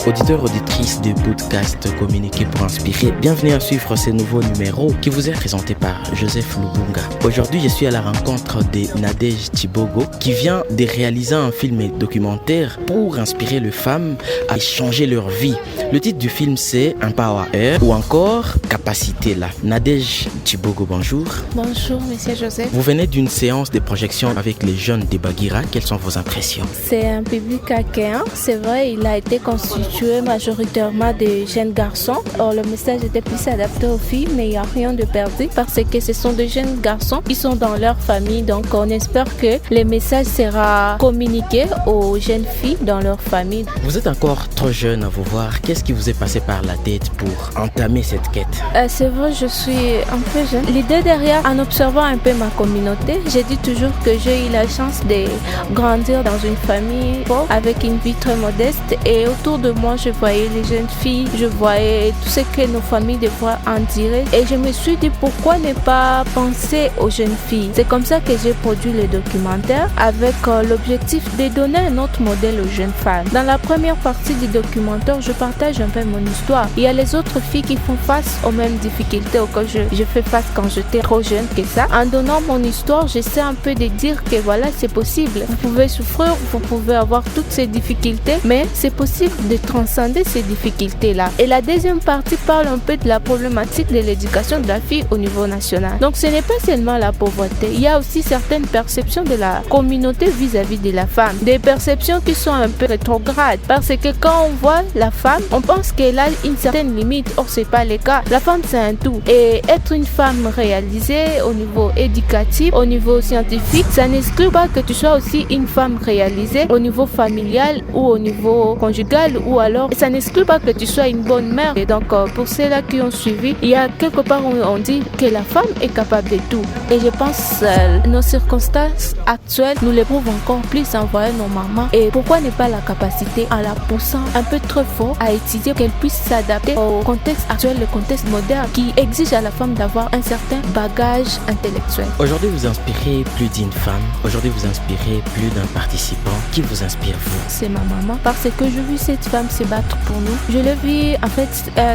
Auditeurs, auditrices des podcasts Communiquer pour inspirer, bienvenue à suivre ce nouveau numéro qui vous est présenté par Joseph Lubunga. Aujourd'hui, je suis à la rencontre de Nadège Tchibogo qui vient de réaliser un film documentaire pour inspirer les femmes à changer leur vie. Le titre du film c'est Empower ou encore Capacité là. Nadège Tchibogo, bonjour. Bonjour, monsieur Joseph. Vous venez d'une séance de projection avec les jeunes de Bagira. Quelles sont vos impressions? C'est un public accueillant. C'est vrai, il a été constitué majoritairement de jeunes garçons. Or, le message était plus adapté aux filles, mais il n'y a rien de perdu parce que ce sont des jeunes garçons qui sont dans leur famille. Donc, on espère que le message sera communiqué aux jeunes filles dans leur famille. Vous êtes encore trop jeune à vous voir. Qu'est-ce qui vous est passé par la tête pour entamer cette quête? C'est vrai, je suis un peu jeune. L'idée derrière, en observant un peu ma communauté, j'ai dit toujours que j'ai eu la chance de grandir dans une famille pauvre, avec une vie très modeste. Et autour de moi, je voyais les jeunes filles, je voyais tout ce que nos familles devraient en dire. Et je me suis dit, pourquoi ne pas penser aux jeunes filles? C'est comme ça que j'ai produit le documentaire avec l'objectif de donner un autre modèle aux jeunes femmes. Dans la première partie du documentaire, je partage un peu mon histoire. Il y a les autres filles qui font face aux mêmes difficultés auxquelles je fais face quand j'étais trop jeune que ça. En donnant mon histoire, j'essaie un peu de dire que voilà, c'est possible. Vous pouvez souffrir, vous pouvez avoir toutes ces difficultés, mais c'est possible de transcender ces difficultés-là. Et la deuxième partie parle un peu de la problématique de l'éducation de la fille au niveau national. Donc ce n'est pas seulement la pauvreté, il y a aussi certaines perceptions de la communauté vis-à-vis de la femme. Des perceptions qui sont un peu rétrogrades, parce que quand on voit la femme, on pense qu'elle a une certaine limite. Or, c'est pas le cas. La femme, c'est un tout. Et être une femme réalisée au niveau éducatif, au niveau scientifique, ça n'exclut pas que tu sois aussi une femme réalisée au niveau familial ou au niveau conjugal, ou alors ça n'exclut pas que tu sois une bonne mère. Et donc, pour ceux-là qui ont suivi, il y a quelque part où on dit que la femme est capable de tout. Et je pense nos circonstances actuelles nous les prouvent encore plus en voyant nos mamans. Et pourquoi ne pas la capacité en la poussant un peu trop fort à étudier, qu'elle puisse s'adapter au contexte actuel, le contexte moderne qui exige à la femme d'avoir un certain bagage intellectuel. Aujourd'hui, vous inspirez plus d'une femme. Aujourd'hui, vous inspirez plus d'un participant. Qui vous inspire, vous? C'est ma maman, parce que je vis cette femme se battre pour nous. Je l'ai vue en fait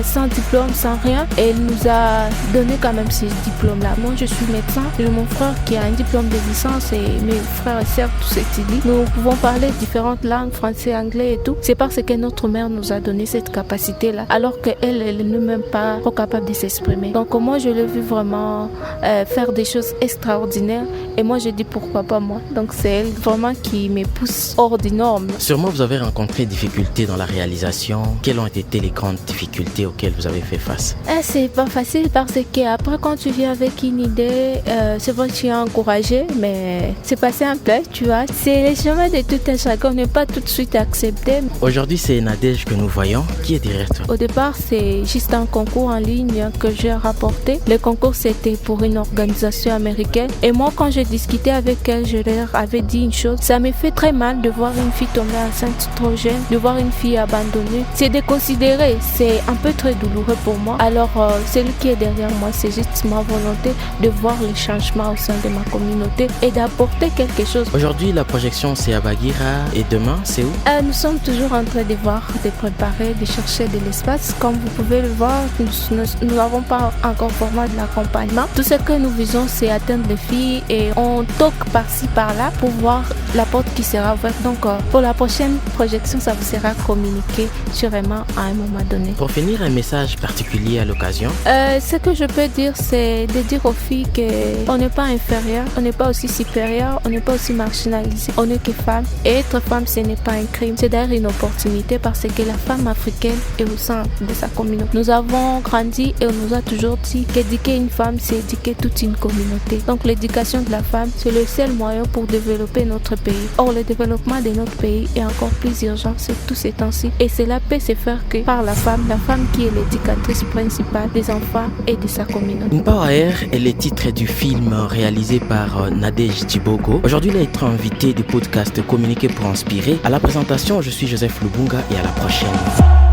sans diplôme, sans rien, et elle nous a donné quand même ces diplômes-là. Moi, je suis médecin, j'ai mon frère qui a un diplôme de licence et mes frères et sœurs tous étudient. Nous pouvons parler différentes langues, français, anglais et tout. C'est parce que notre mère nous a donné cette capacité-là, alors qu'elle n'est même pas trop capable de s'exprimer. Donc moi, je l'ai vu vraiment faire des choses extraordinaires, et moi, je dis pourquoi pas moi. Donc c'est elle vraiment qui me pousse hors des normes. Sûrement, vous avez rencontré des difficultés dans la réalisation. Quelles ont été les grandes difficultés auxquelles vous avez fait face? C'est pas facile parce que après, quand tu viens avec une idée, c'est vrai que tu es encouragé, mais c'est pas simple, tu vois. C'est le chemin de tout un chacun, on n'est pas tout de suite accepté. Aujourd'hui, c'est Nadège que nous voyons. Qui est derrière toi? Au départ, c'est juste un concours en ligne que j'ai rapporté. Le concours, c'était pour une organisation américaine. Et moi, quand j'ai discuté avec elle, je leur avais dit une chose. Ça me fait très mal de voir une fille tomber enceinte trop jeune, de voir une fille abandonnée. C'est déconsidéré, c'est un peu très douloureux pour moi. Alors, celui qui est derrière moi, c'est juste ma volonté de voir les changements au sein de ma communauté et d'apporter quelque chose. Aujourd'hui, la projection, c'est à Bagira. Et demain, c'est où? Nous sommes toujours en train de voir, de préparer, de chercher de l'espace. Comme vous pouvez le voir, nous n'avons pas encore format de l'accompagnement. Tout ce que nous visons, c'est atteindre les filles et on toque par-ci, par-là pour voir la porte qui sera ouverte. Donc, pour la prochaine projection, ça vous sera communiqué sûrement à un moment donné. Pour finir, un message particulier à l'occasion? Ce que je peux dire, c'est de dire aux filles qu'on n'est pas inférieur, on n'est pas aussi supérieur, on n'est pas aussi marginalisé, on n'est que femme. Et être femme, ce n'est pas un crime, c'est d'ailleurs une opportunité parce que la femme africaine est au sein de sa communauté. Nous avons grandi et on nous a toujours dit qu'éduquer une femme, c'est éduquer toute une communauté. Donc l'éducation de la femme, c'est le seul moyen pour développer notre pays. Or, le développement de notre pays est encore plus urgent sur tous ces temps-ci. Et cela peut se faire que par la femme qui est l'éducatrice principale des enfants et de sa communauté. Empower est le titre du film réalisé par Nadège Tchibogo. Aujourd'hui, il a été invité du podcast Communiquer pour inspirer. À la présentation, je suis Joseph Lubunga et à la prochaine.